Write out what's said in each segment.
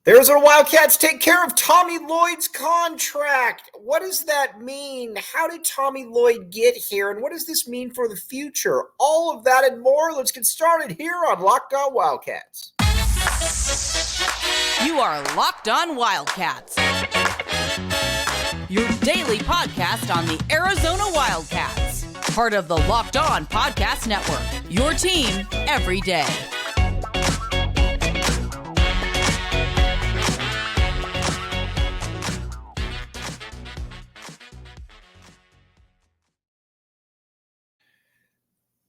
The Arizona Wildcats take care of Tommy Lloyd's contract. What does that mean? How did Tommy Lloyd get here? And what does this mean for the future? All of that and more. Let's get started here on Locked On Wildcats. You are Locked On Wildcats, your daily podcast on the Arizona Wildcats. Part of the Locked On Podcast Network, your team every day.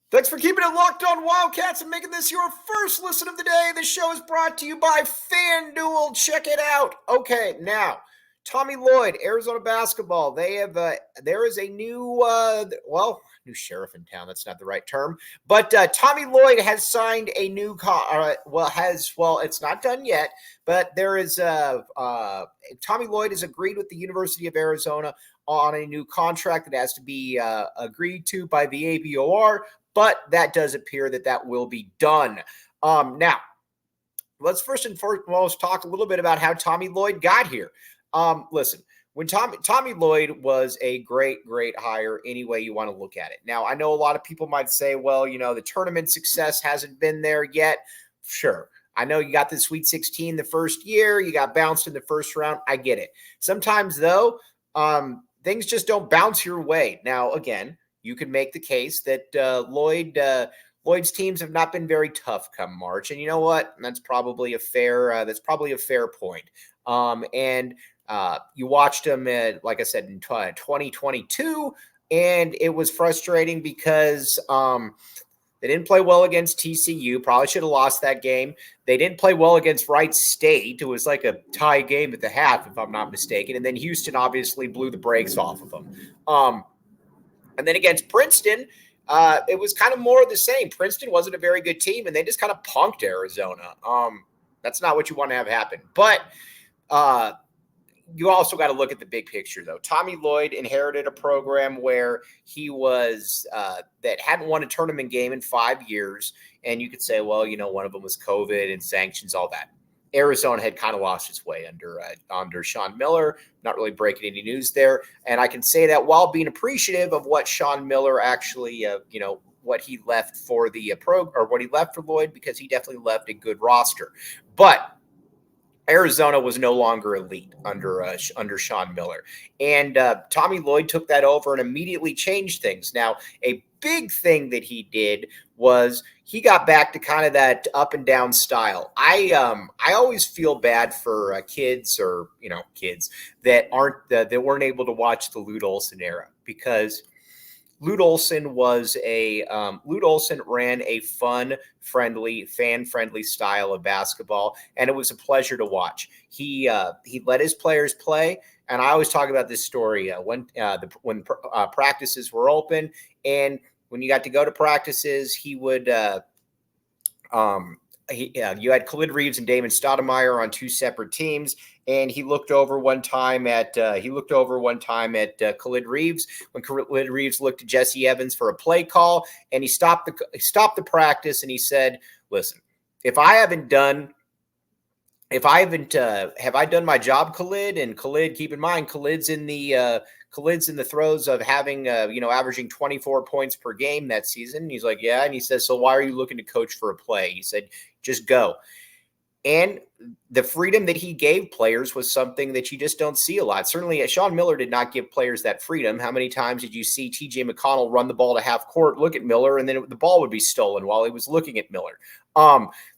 Thanks for keeping it locked on Wildcats and making this your first listen of the day. This show is brought to you by FanDuel. Check it out. Okay, now, Tommy Lloyd, Arizona basketball. They have there is a new new sheriff in town. That's not the right term, but Tommy Lloyd has signed a new it's not done yet, but there is Tommy Lloyd has agreed with the University of Arizona on a new contract that has to be agreed to by the ABOR. But that does appear that will be done. Now, let's first and foremost talk a little bit about how Tommy Lloyd got here. Listen, when Tommy Lloyd was a great hire any way you want to look at it. Now, I know a lot of people might say, well, the tournament success hasn't been there yet. Sure. I know you got the Sweet 16 the first year. You got bounced in the first round. I get it. Sometimes, though, things just don't bounce your way. Now, again, you could make the case that Lloyd's teams have not been very tough come March, and you know what? That's probably a fair point. You watched them, like I said, in 2022, and it was frustrating because they didn't play well against TCU. Probably should have lost that game. They didn't play well against Wright State. It was like a tie game at the half, if I'm not mistaken. And then Houston obviously blew the brakes off of them. And then against Princeton, it was kind of more of the same. Princeton wasn't a very good team, and they just kind of punked Arizona. That's not what you want to have happen. But you also got to look at the big picture, though. Tommy Lloyd inherited a program where he was that hadn't won a tournament game in 5 years. And you could say, well, one of them was COVID and sanctions, all that. Arizona had kind of lost its way under Sean Miller. Not really breaking any news there. And I can say that while being appreciative of what Sean Miller actually, what he left for the what he left for Lloyd, because he definitely left a good roster. But Arizona was no longer elite under Sean Miller. And Tommy Lloyd took that over and immediately changed things. Now, a big thing that he did was he got back to kind of that up and down style. I always feel bad for kids that weren't able to watch the Lute Olson era, because Lute Olson ran a fun, friendly, fan-friendly style of basketball, and it was a pleasure to watch. He let his players play, and I always talk about this story when practices were open, and when you got to go to practices, he would you had Khalid Reeves and Damon Stoudemire on two separate teams, and he looked over one time at Khalid Reeves when Khalid Reeves looked at Jesse Evans for a play call, and he stopped the practice, and he said, "Listen, have I done my job, Khalid?" And Khalid, keep in mind, Khalid's in the throes of having, averaging 24 points per game that season. And he's like, yeah. And he says, so why are you looking to coach for a play? He said, just go. And the freedom that he gave players was something that you just don't see a lot. Certainly, Sean Miller did not give players that freedom. How many times did you see TJ McConnell run the ball to half court, look at Miller, and then the ball would be stolen while he was looking at Miller?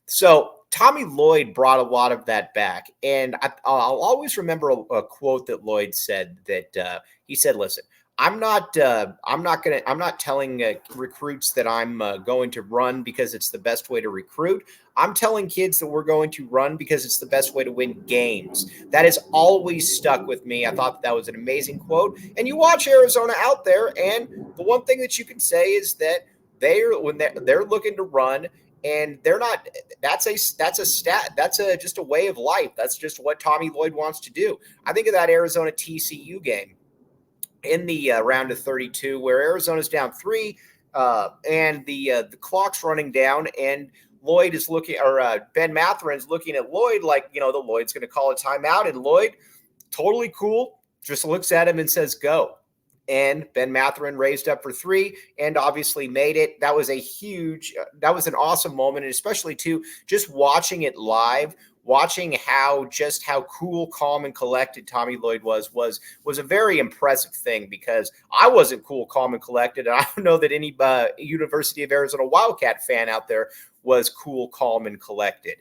So Tommy Lloyd brought a lot of that back. And I'll always remember a quote that Lloyd said that he said, listen, I'm not telling recruits that I'm going to run because it's the best way to recruit. I'm telling kids that we're going to run because it's the best way to win games. That has always stuck with me. I thought that was an amazing quote. And you watch Arizona out there, and the one thing that you can say is that when they're looking to run, and they're not. That's a stat. That's just a way of life. That's just what Tommy Lloyd wants to do. I think of that Arizona TCU game in the round of 32, where Arizona's down 3, and the clock's running down, and Lloyd is looking, or Ben Matherin's looking at Lloyd like, the Lloyd's going to call a timeout, and Lloyd, totally cool, just looks at him and says, go. And Ben Matherin raised up for three and obviously made it. That was that was an awesome moment. And especially too, just watching it live, watching how cool, calm, and collected Tommy Lloyd was a very impressive thing, because I wasn't cool, calm, and collected. And I don't know that any University of Arizona Wildcat fan out there was cool, calm, and collected.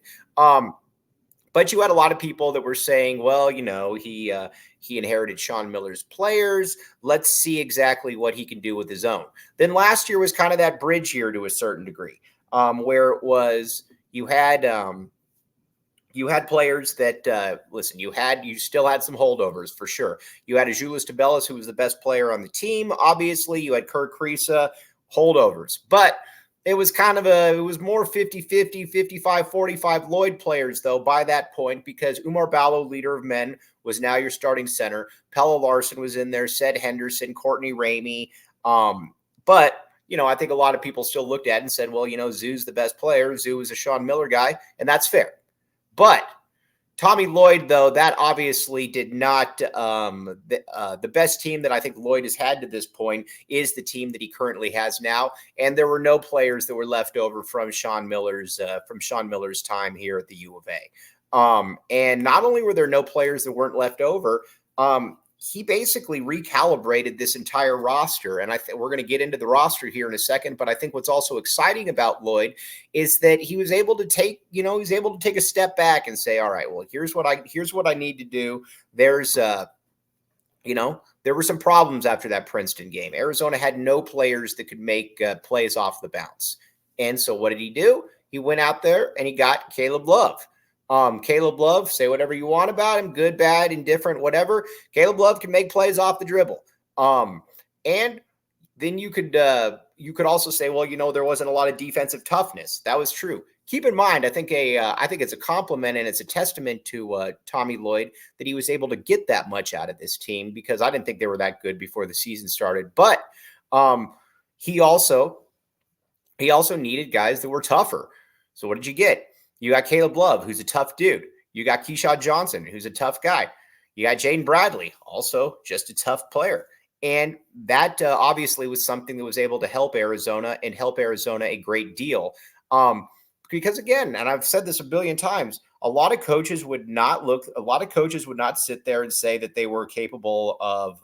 But you had a lot of people that were saying, well, he inherited Sean Miller's players. Let's see exactly what he can do with his own. Then last year was kind of that bridge year to a certain degree, where it was you had players that you still had some holdovers for sure. You had Azuolas Tubelis, who was the best player on the team. Obviously, you had Kirk Kriisa, holdovers, but it was more 50-50, 55-45 Lloyd players, though, by that point, because Umar Ballo, leader of men, was now your starting center. Pella Larson was in there, Sed Henderson, Courtney Ramey. But, I think a lot of people still looked at it and said, well, Zoo's the best player. Zoo is a Sean Miller guy, and that's fair. But Tommy Lloyd, though, that obviously did not the best team that I think Lloyd has had to this point is the team that he currently has now. And there were no players that were left over from Sean Miller's time here at the U of A. And not only were there no players that weren't left over, he basically recalibrated this entire roster. And we're going to get into the roster here in a second, but I think what's also exciting about Lloyd is that he was able to take a step back and say, all right, well, here's what I need to do. There's, there were some problems after that Princeton game. Arizona had no players that could make plays off the bounce. And so what did he do? He went out there and he got Caleb Love. Caleb Love, say whatever you want about him, good, bad, indifferent, whatever. Caleb Love can make plays off the dribble. And then you could also say, well, there wasn't a lot of defensive toughness. That was true. Keep in mind, I think it's a compliment and it's a testament to Tommy Lloyd that he was able to get that much out of this team, because I didn't think they were that good before the season started. But he also needed guys that were tougher. So what did you get? You got Caleb Love, who's a tough dude. You got Keyshawn Johnson, who's a tough guy. You got Jaden Bradley, also just a tough player. And that obviously was something that was able to help Arizona a great deal. Because again, and I've said this a billion times, a lot of coaches would not sit there and say that they were capable of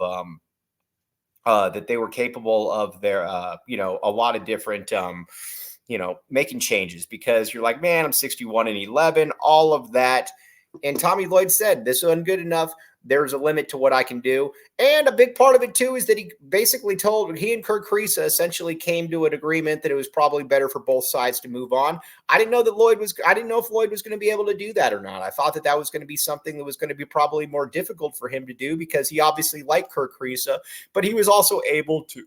their, a lot of different, making changes, because you're like, man, I'm 61-11, all of that. And Tommy Lloyd said, this wasn't good enough. There's a limit to what I can do. And a big part of it too is that he basically he and Kirk Kriisa essentially came to an agreement that it was probably better for both sides to move on. I didn't know if Lloyd was going to be able to do that or not. I thought that was going to be something that was going to be probably more difficult for him to do, because he obviously liked Kirk Kriisa, but he was also able to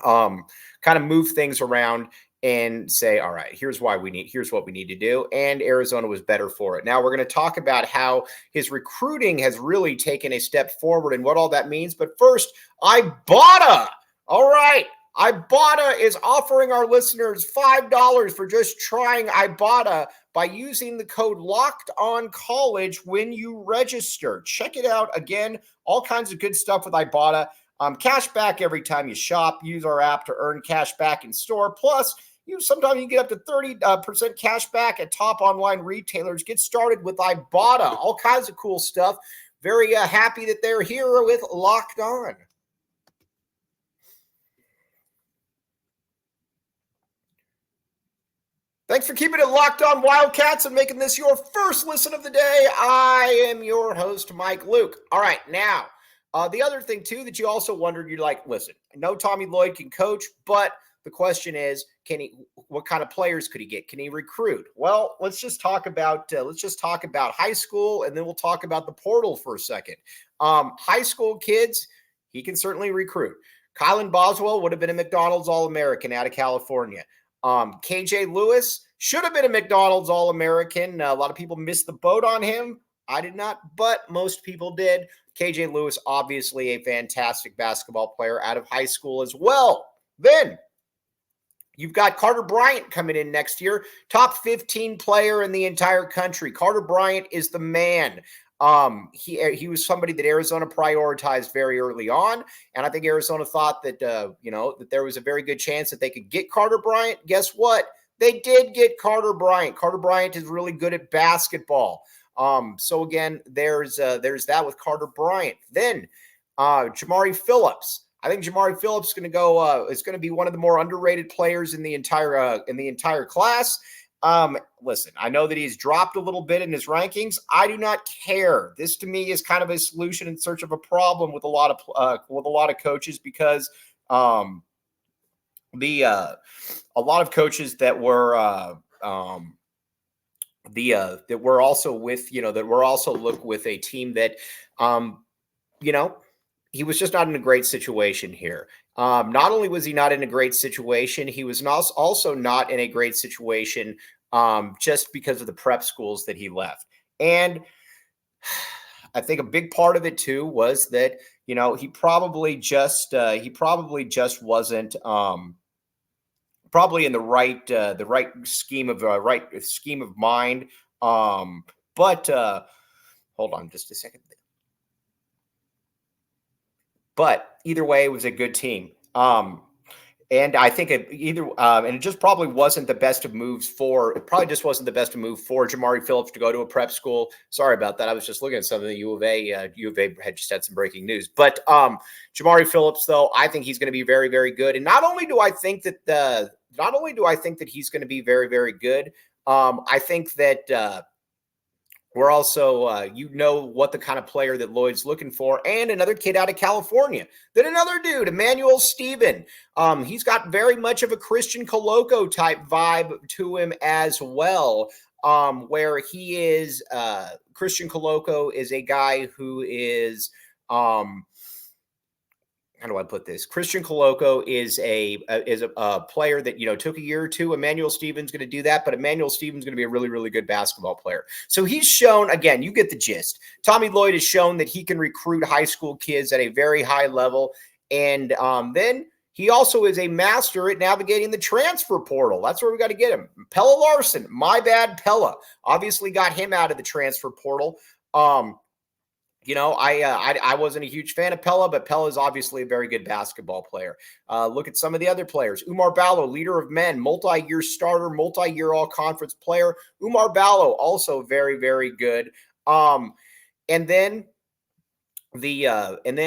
kind of move things around and say, all right, here's what we need to do. And Arizona was better for it. Now we're going to talk about how his recruiting has really taken a step forward and what all that means. But first, Ibotta. All right. Ibotta is offering our listeners $5 for just trying Ibotta by using the code LOCKEDONCollege when you register. Check it out. Again, all kinds of good stuff with Ibotta. Cash back every time you shop. Use our app to earn cash back in store. Plus, sometimes you get up to 30% cash back at top online retailers. Get started with Ibotta. All kinds of cool stuff. Very happy that they're here with Locked On. Thanks for keeping it locked on Wildcats and making this your first listen of the day. I am your host, Mike Luke. All right, now, the other thing, too, that you also wondered, you're like, listen, I know Tommy Lloyd can coach, but the question is, what kind of players could he get? Can he recruit? Well, let's just talk about high school, and then we'll talk about the portal for a second. High school kids, he can certainly recruit. Kylan Boswell would have been a McDonald's All-American out of California. KJ Lewis should have been a McDonald's All-American. A lot of people missed the boat on him. I did not, but most people did. KJ Lewis, obviously a fantastic basketball player out of high school as well. Then You've got Carter Bryant coming in next year, top 15 player in the entire country. Carter Bryant is the man. He was somebody that Arizona prioritized very early on, and I think Arizona thought that that there was a very good chance that they could get Carter Bryant. Guess what? They did get Carter Bryant. Carter Bryant is really good at basketball. So again, there's that with Carter Bryant. Then Jamari Phillips. I think Jamari Phillips is going to be one of the more underrated players in the entire class. Listen, I know that he's dropped a little bit in his rankings. I do not care. This to me is kind of a solution in search of a problem with a lot of coaches, because a lot of coaches that were that were also with a team that he was just not in a great situation here. Not only was he not in a great situation, he was also not in a great situation just because of the prep schools that he left. And I think a big part of it too was that, he probably just wasn't probably in the right scheme of mind. But hold on just a second. But either way, it was a good team. And I think and it just probably wasn't the best of moves it probably just wasn't the best of move for Jamari Phillips to go to a prep school. Sorry about that. I was just looking at something. U of A had just had some breaking news. But Jamari Phillips, though, I think he's going to be very, very good. And not only do I think that he's going to be very, very good, I think that we're also, what the kind of player that Lloyd's looking for, and another kid out of California. Then another dude, Emmanuel Stephen. He's got very much of a Christian Coloco type vibe to him as well, where he is, Christian Coloco is a guy who is, how do I put this? Christian Coloco is a player that, took a year or two. Emmanuel Stephen's going to do that, but Emmanuel Stephen's going to be a really, really good basketball player. So he's shown, again, you get the gist. Tommy Lloyd has shown that he can recruit high school kids at a very high level. And then he also is a master at navigating the transfer portal. That's where we got to get him. Pella Larson, my bad, Pella. Obviously got him out of the transfer portal. I wasn't a huge fan of Pella, but Pella is obviously a very good basketball player. Look at some of the other players. Umar Ballo, leader of men, multi-year starter, multi-year all-conference player. Umar Ballo, also very, very good. And then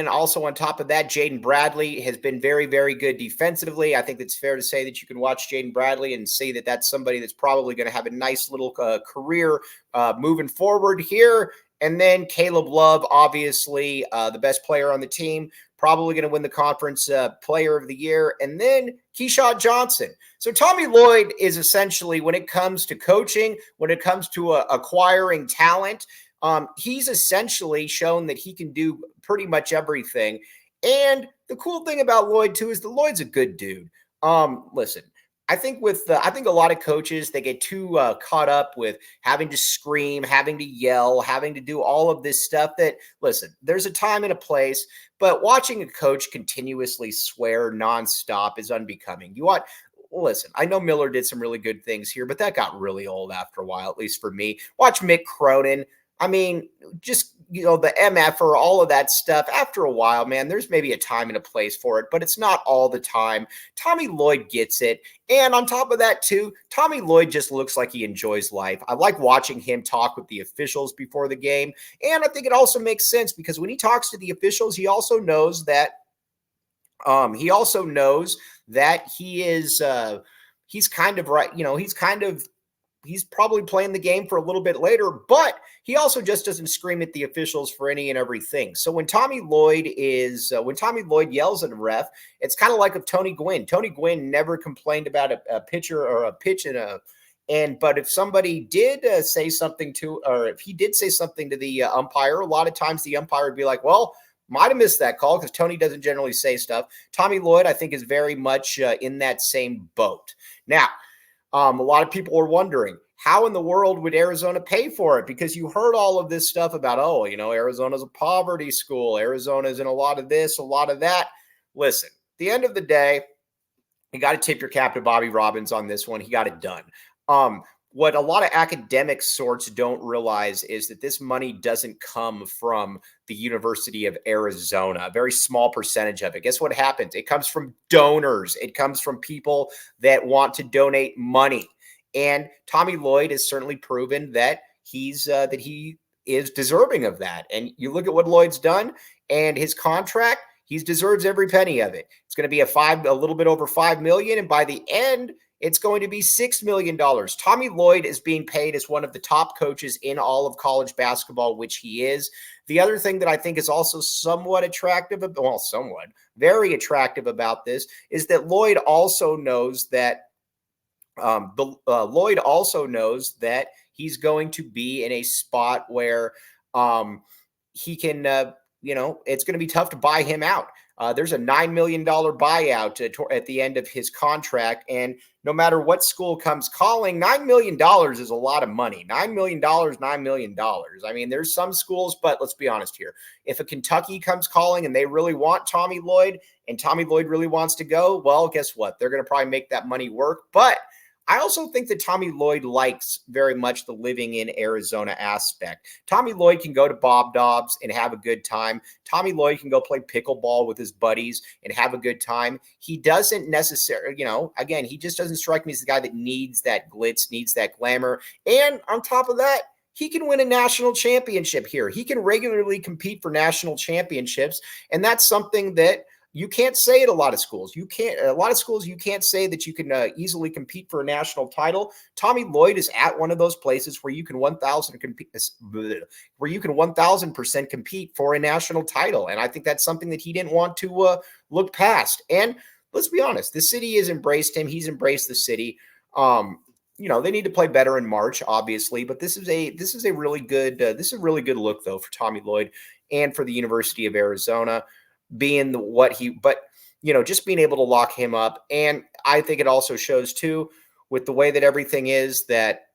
also on top of that, Jaden Bradley has been very, very good defensively. I think it's fair to say that you can watch Jaden Bradley and see that that's somebody that's probably going to have a nice little career moving forward here. And then Caleb Love, obviously the best player on the team, probably going to win the conference player of the year. And then Keyshawn Johnson. So Tommy Lloyd is essentially, when it comes to coaching, when it comes to acquiring talent, he's essentially shown that he can do pretty much everything. And the cool thing about Lloyd too is that Lloyd's a good dude. Listen, I think a lot of coaches, they get too caught up with having to scream, having to yell, having to do all of this stuff that, listen, there's a time and a place, but watching a coach continuously swear nonstop is unbecoming. Listen, I know Miller did some really good things here, but that got really old after a while, at least for me. Watch Mick Cronin. I mean, just, the MF or all of that stuff. After a while, man, there's maybe a time and a place for it, but it's not all the time. Tommy Lloyd gets it. And on top of that, too, Tommy Lloyd just looks like he enjoys life. I like watching him talk with the officials before the game. And I think it also makes sense because when he talks to the officials, he also knows that he is he's kind of right. He's probably playing the game for a little bit later, but he also just doesn't scream at the officials for any and everything. So when Tommy Lloyd yells at a ref, it's kind of like of Tony Gwynn. Tony Gwynn never complained about a pitcher or a pitch but if somebody did say something to, or if he did say something to the umpire, a lot of times the umpire would be like, well, might have missed that call because Tony doesn't generally say stuff. Tommy Lloyd, I think, is very much in that same boat. Now, a lot of people are wondering, how in the world would Arizona pay for it? Because you heard all of this stuff about, Arizona's a poverty school. Arizona's in a lot of this, a lot of that. Listen, at the end of the day, You got to tip your cap to Bobby Robbins on this one. He got it done. What a lot of academic sorts don't realize is that this money doesn't come from the University of Arizona, a very small percentage of it. Guess what happens? It comes from donors. It comes from people that want to donate money. And Tommy Lloyd has certainly proven that he is deserving of that. And you look at what Lloyd's done and his contract, he deserves every penny of it. It's going to be a little bit over $5 million. And by the end, it's going to be $6 million. Tommy Lloyd is being paid as one of the top coaches in all of college basketball, which he is. The other thing that I think is also very attractive about this is that Lloyd also knows that he's going to be in a spot where he can, it's going to be tough to buy him out. There's a $9 million buyout at the end of his contract. And no matter what school comes calling, $9 million is a lot of money. $9 million, $9 million. I mean, there's some schools, but let's be honest here. If a Kentucky comes calling and they really want Tommy Lloyd and Tommy Lloyd really wants to go, well, guess what? They're going to probably make that money work. But I also think that Tommy Lloyd likes very much the living in Arizona aspect. Tommy Lloyd can go to Bob Dobbs and have a good time. Tommy Lloyd can go play pickleball with his buddies and have a good time. He doesn't necessarily, again, he just doesn't strike me as the guy that needs that glitz, needs that glamour. And on top of that, he can win a national championship here. He can regularly compete for national championships. And that's something that you can't say at a lot of schools. You can't say that you can easily compete for a national title. Tommy Lloyd is at one of those places where you can 1000% compete for a national title. And I think that's something that he didn't want to look past. And let's be honest, the city has embraced him. He's embraced the city. They need to play better in March, obviously, but this is a really good look though for Tommy Lloyd and for the University of Arizona. Just being able to lock him up. And I think it also shows too, with the way that everything is, that,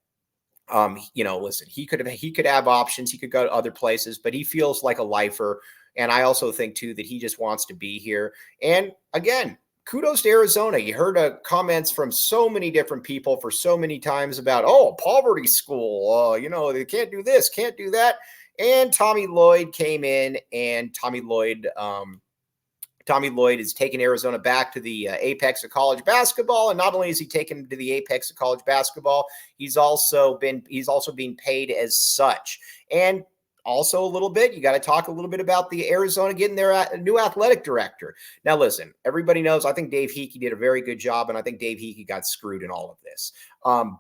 listen, he could have options. He could go to other places, but he feels like a lifer. And I also think too, that he just wants to be here. And again, kudos to Arizona. You heard comments from so many different people for so many times about, poverty school, they can't do this, can't do that. And Tommy Lloyd came in, and Tommy Lloyd has taken Arizona back to the apex of college basketball. And not only is he taken to the apex of college basketball, he's also being paid as such. And also a little bit, you got to talk a little bit about the Arizona getting their new athletic director. Now, listen, everybody knows, I think Dave Hickey did a very good job, and I think Dave Hickey got screwed in all of this.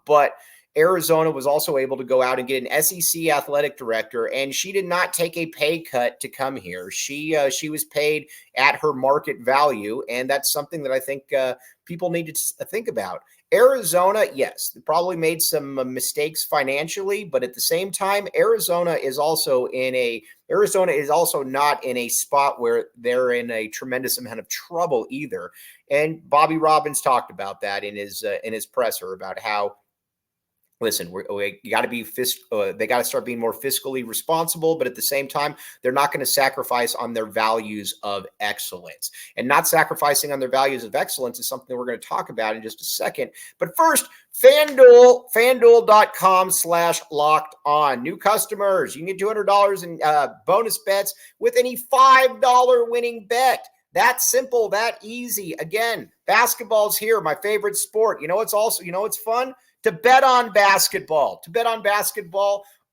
But Arizona was also able to go out and get an SEC athletic director, and she did not take a pay cut to come here. She was paid at her market value, and that's something that I think people need to think about. Arizona, yes, probably made some mistakes financially, but at the same time, Arizona is also not in a spot where they're in a tremendous amount of trouble either. And Bobby Robbins talked about that in his presser about how, listen, you got to be they got to start being more fiscally responsible, but at the same time, they're not going to sacrifice on their values of excellence. And not sacrificing on their values of excellence is something we're going to talk about in just a second. But first, FanDuel.com/locked on. New customers, you can get $200 in bonus bets with any $5 winning bet. That simple, that easy. Again, basketball's here, my favorite sport. It's fun to bet on basketball.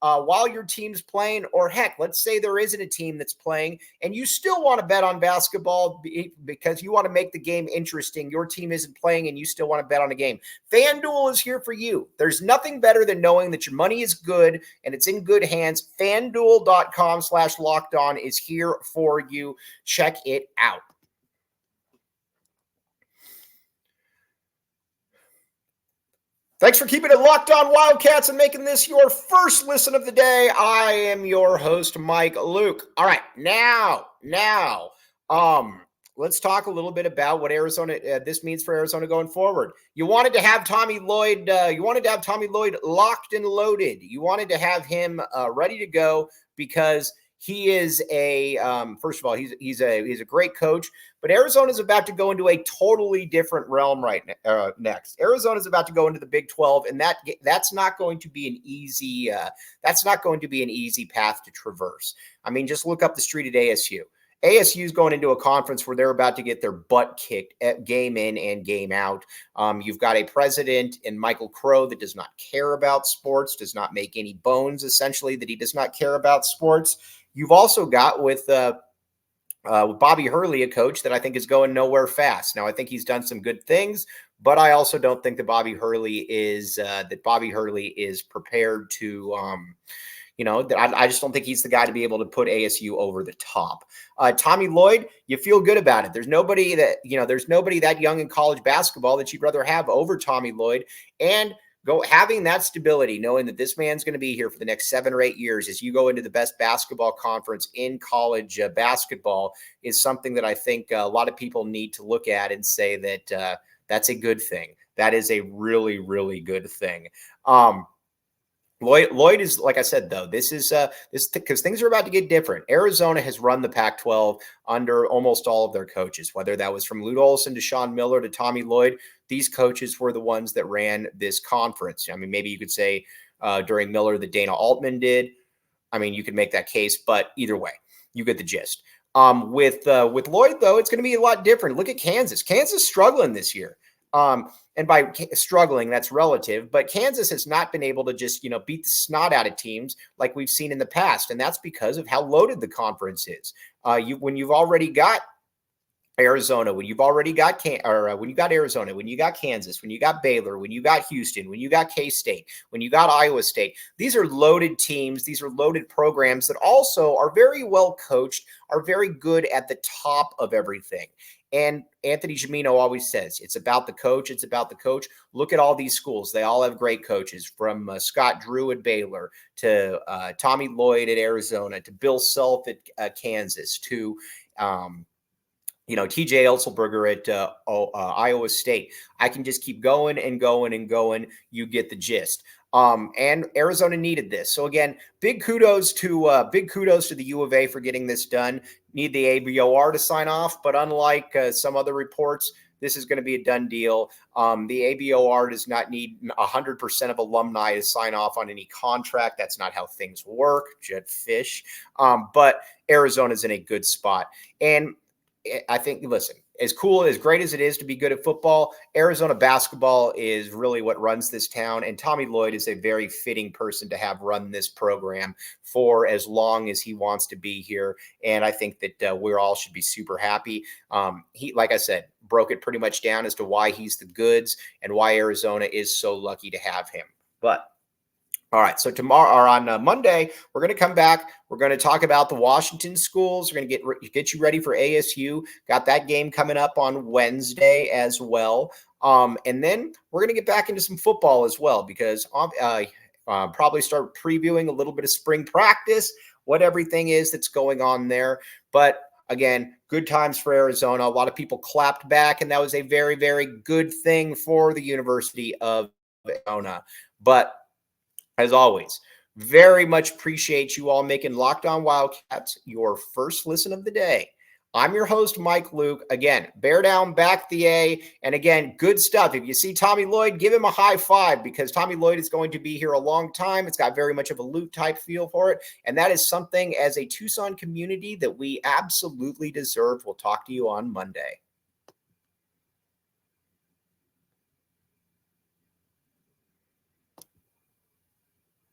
While your team's playing, or heck, let's say there isn't a team that's playing and you still want to bet on basketball because you want to make the game interesting. Your team isn't playing and you still want to bet on a game. FanDuel is here for you. There's nothing better than knowing that your money is good and it's in good hands. FanDuel.com/locked on is here for you. Check it out. Thanks for keeping it locked on Wildcats and making this your first listen of the day. I am your host, Mike Luke. All right, now, let's talk a little bit about what this means for Arizona going forward. You wanted to have Tommy Lloyd. Locked and loaded. You wanted to have him ready to go because he is first of all, he's a great coach, but Arizona is about to go into a totally different realm next. Arizona is about to go into the Big 12, and that's not going to be an easy path to traverse. I mean, just look up the street at ASU. ASU is going into a conference where they're about to get their butt kicked at game in and game out. You've got a president in Michael Crow that does not care about sports, does not make any bones, essentially, that he does not care about sports. You've also got with Bobby Hurley, a coach that I think is going nowhere fast. Now, I think he's done some good things, but I also don't think that Bobby Hurley is prepared to I just don't think he's the guy to be able to put ASU over the top. Tommy Lloyd, you feel good about it. There's nobody that young in college basketball that you'd rather have over Tommy Lloyd, and having that stability, knowing that this man's going to be here for the next 7 or 8 years as you go into the best basketball conference in college basketball, is something that I think a lot of people need to look at and say that that's a good thing. That is a really, really good thing. Lloyd is, like I said, though, this is because things are about to get different. Arizona has run the Pac-12 under almost all of their coaches, whether that was from Lute Olson to Sean Miller to Tommy Lloyd. These coaches were the ones that ran this conference. I mean, maybe you could say during Miller that Dana Altman did. I mean, you could make that case, but either way, you get the gist. With Lloyd, though, it's going to be a lot different. Look at Kansas. Kansas struggling this year. And by struggling, that's relative, but Kansas has not been able to just, beat the snot out of teams like we've seen in the past. And that's because of how loaded the conference is. When you've already got Arizona, when you've already got when you got Arizona, when you got Kansas, when you got Baylor, when you got Houston, when you got K-State, when you got Iowa State, these are loaded teams. These are loaded programs that also are very well coached, are very good at the top of everything. And Anthony Gimino always says, it's about the coach. It's about the coach. Look at all these schools. They all have great coaches, from Scott Drew at Baylor to Tommy Lloyd at Arizona to Bill Self at Kansas to TJ Elselberger at Iowa State. I can just keep going and going and going. You get the gist. And Arizona needed this. So again, big kudos to the U of A for getting this done. Need the ABOR to sign off, but unlike some other reports, this is going to be a done deal. The ABOR does not need 100% of alumni to sign off on any contract. That's not how things work. Jed Fish. But Arizona's in a good spot. And I think, listen, as great as it is to be good at football, Arizona basketball is really what runs this town. And Tommy Lloyd is a very fitting person to have run this program for as long as he wants to be here. And I think that we all should be super happy. He, like I said, broke it pretty much down as to why he's the goods and why Arizona is so lucky to have him. But all right, so tomorrow or on Monday, we're going to come back. We're going to talk about the Washington schools. We're going to get you ready for ASU. Got that game coming up on Wednesday as well. And then we're going to get back into some football as well, because probably start previewing a little bit of spring practice, what everything is that's going on there. But again, good times for Arizona. A lot of people clapped back, and that was a very, very good thing for the University of Arizona. But as always, very much appreciate you all making Locked On Wildcats your first listen of the day. I'm your host, Mike Luke. Again, bear down, back the A. And again, good stuff. If you see Tommy Lloyd, give him a high five, because Tommy Lloyd is going to be here a long time. It's got very much of a Luke type feel for it. And that is something as a Tucson community that we absolutely deserve. We'll talk to you on Monday.